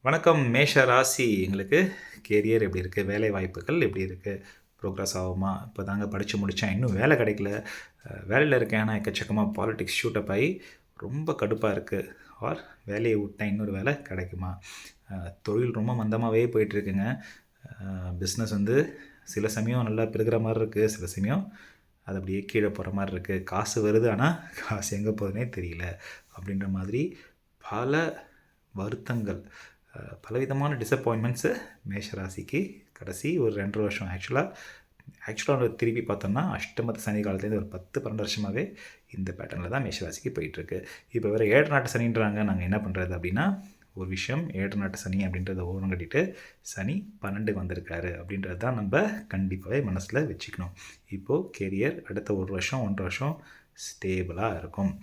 வணக்கம். மேஷ ராசி எங்களுக்கு கேரியர் எப்படி இருக்குது? வேலை வாய்ப்புகள் எப்படி இருக்குது? ப்ரோக்ரஸ் ஆகுமா? இப்போ தாங்க படித்து முடித்தேன், இன்னும் வேலை கிடைக்கல. வேலையில் இருக்கேன், ஆனால் எக்கச்சக்கமாக பாலிடிக்ஸ் ஷூட்டப் ஆகி ரொம்ப கடுப்பாக இருக்குது. ஆர் வேலையை விட்டேன், இன்னொரு வேலை கிடைக்குமா? தொழில் ரொம்ப மந்தமாகவே போயிட்டுருக்குங்க. பிஸ்னஸ் வந்து சில சமயம் நல்லா பெருகிற மாதிரி இருக்குது, சில சமயம் அது அப்படியே கீழே போகிற மாதிரி இருக்குது. காசு வருது, ஆனால் காசு எங்கே போகுதுன்னே தெரியல. அப்படின்ற மாதிரி பல வருத்தங்கள், பலவிதமான டிசப்பாயின்மெண்ட்ஸு மேஷராசிக்கு கடைசி ஒரு 2 வருஷம் ஆக்சுவலாக திருப்பி பார்த்தோம்னா அஷ்டமத்து சனி காலத்துலேருந்து ஒரு 10-12 வருஷமாகவே இந்த பேட்டர்னில் தான் மேஷராசிக்கு போயிட்டுருக்கு. இப்போ வேறு 7 நாட்டு சனின்றாங்க. நாங்கள் என்ன பண்ணுறது அப்படின்னா, ஒரு விஷயம் 7 நாட்டு சனி அப்படின்றத ஓரம் கட்டிட்டு சனி 12 வந்திருக்காரு அப்படின்றது தான் நம்ம கண்டிப்பாகவே மனசில் வச்சுக்கணும். இப்போது கெரியர் அடுத்த 1 வருஷம் 1.5 வருஷம் ஸ்டேபிளாக இருக்கும்.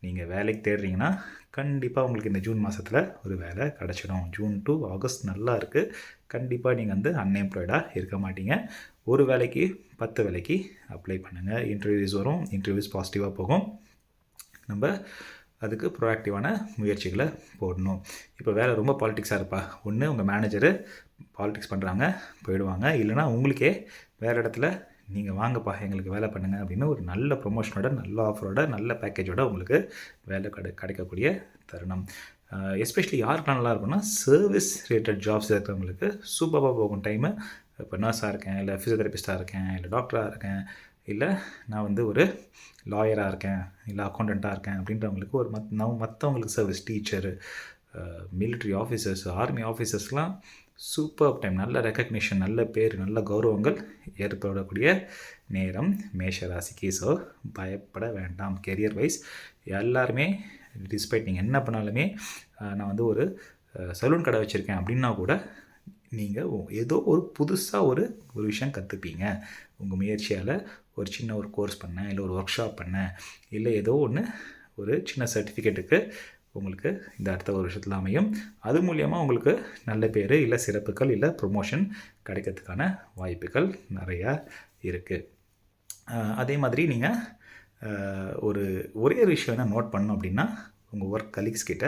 நீங்கள் வேலைக்கு தேடுறீங்கன்னா கண்டிப்பாக உங்களுக்கு இந்த ஜூன் மாதத்தில் ஒரு வேலை கிடச்சிடும். ஜூன் டு ஆகஸ்ட் நல்லா இருக்குது. கண்டிப்பாக நீங்கள் வந்து அன்எம்ப்ளாய்டாக இருக்க மாட்டீங்க. ஒரு வேலைக்கு 10 வேலைக்கு அப்ளை பண்ணுங்கள். இன்டர்வியூஸ் வரும், இன்டர்வியூஸ் பாசிட்டிவாக போகும். நம்ம அதுக்கு ப்ரோஆக்டிவான முயற்சிகளை போடணும். இப்போ வேலை ரொம்ப பாலிட்டிக்ஸாக இருப்பா, ஒன்று உங்கள் மேனேஜரு பாலிட்டிக்ஸ் பண்ணுறாங்க போயிடுவாங்க, இல்லைனா உங்களுக்கே வேறு இடத்துல நீங்கள் வாங்கப்பா எங்களுக்கு வேலை பண்ணுங்கள் அப்படின்னு ஒரு நல்ல ப்ரொமோஷனோட, நல்ல ஆஃபரோட, நல்ல பேக்கேஜோட உங்களுக்கு வேலை கிடைக்கக்கூடிய தருணம். எஸ்பெஷலி யாருக்கெல்லாம் நல்லா இருக்கும்னா, சர்வீஸ் ரிலேட்டட் ஜாப்ஸ் இருக்கிறவங்களுக்கு சூப்பராக போகும் டைமு. இப்போ நர்ஸாக இருக்கேன், இல்லை ஃபிசியோதெரபிஸ்ட்டாக இருக்கேன், இல்லை டாக்டராக இருக்கேன், இல்லை நான் வந்து ஒரு லாயராக இருக்கேன், இல்லை அக்கௌண்டண்ட்டாக இருக்கேன் அப்படின்றவங்களுக்கு ஒரு மற்றவங்களுக்கு service teacher, military officers, army ஆஃபீஸர்ஸ்லாம் சூப்பர் டைம். நல்ல ரெக்கக்னிஷன், நல்ல பேர், நல்ல கௌரவங்கள் ஏற்படக்கூடிய நேரம் மேஷராசிக்கு. ஸோ பயப்பட வேண்டாம். கெரியர் வைஸ் எல்லாருமே டிஸ்பைட் நீங்கள் என்ன பண்ணாலுமே, நான் வந்து ஒரு சலூன் கடை வச்சுருக்கேன் அப்படின்னா கூட நீங்கள் ஏதோ ஒரு புதுசாக ஒரு விஷயம் கற்றுப்பீங்க. உங்கள் முயற்சியால் ஒரு சின்ன ஒரு கோர்ஸ் பண்ணேன், இல்லை ஒரு ஒர்க் ஷாப் பண்ணேன், இல்லை ஏதோ ஒன்று ஒரு சின்ன சர்டிஃபிகேட்டுக்கு உங்களுக்கு இந்த அடுத்த ஒரு விஷயத்தில் அமையும். அது மூலியமாக உங்களுக்கு நல்ல பேர், இல்லை சிறப்புகள், இல்லை ப்ரொமோஷன் கிடைக்கிறதுக்கான வாய்ப்புகள் நிறையா இருக்குது. அதே மாதிரி நீங்கள் ஒரே ஒரு விஷயம் என்ன நோட் பண்ணணும் அப்படின்னா, உங்கள் ஒர்க் கலீக்ஸ் கிட்ட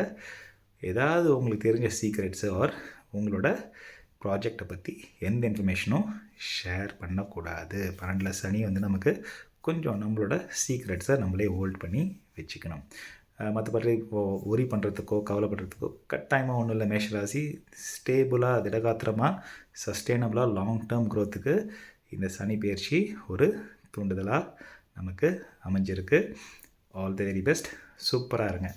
ஏதாவது உங்களுக்கு தெரிஞ்ச சீக்ரெட்ஸு ஆர் உங்களோட ப்ராஜெக்டை பற்றி எந்த இன்ஃபர்மேஷனும் ஷேர் பண்ணக்கூடாது. 12 சனி வந்து நமக்கு கொஞ்சம் நம்மளோட சீக்ரெட்ஸை நம்மளே ஹோல்ட் பண்ணி வச்சுக்கணும். மற்றபடி ஒரி பண்ணுறதுக்கோ கவலைப்படுறதுக்கோ கட்டாயமாக ஒன்றும் இல்லை. மேஷராசி ஸ்டேபிளாக, திடகாத்திரமாக, சஸ்டெயினபிளாக, லாங் டேர்ம் க்ரோத்துக்கு இந்த சனி பயிற்சி ஒரு தூண்டுதலாக நமக்கு அமைஞ்சிருக்கு. All the very best. சூப்பராக இருங்க.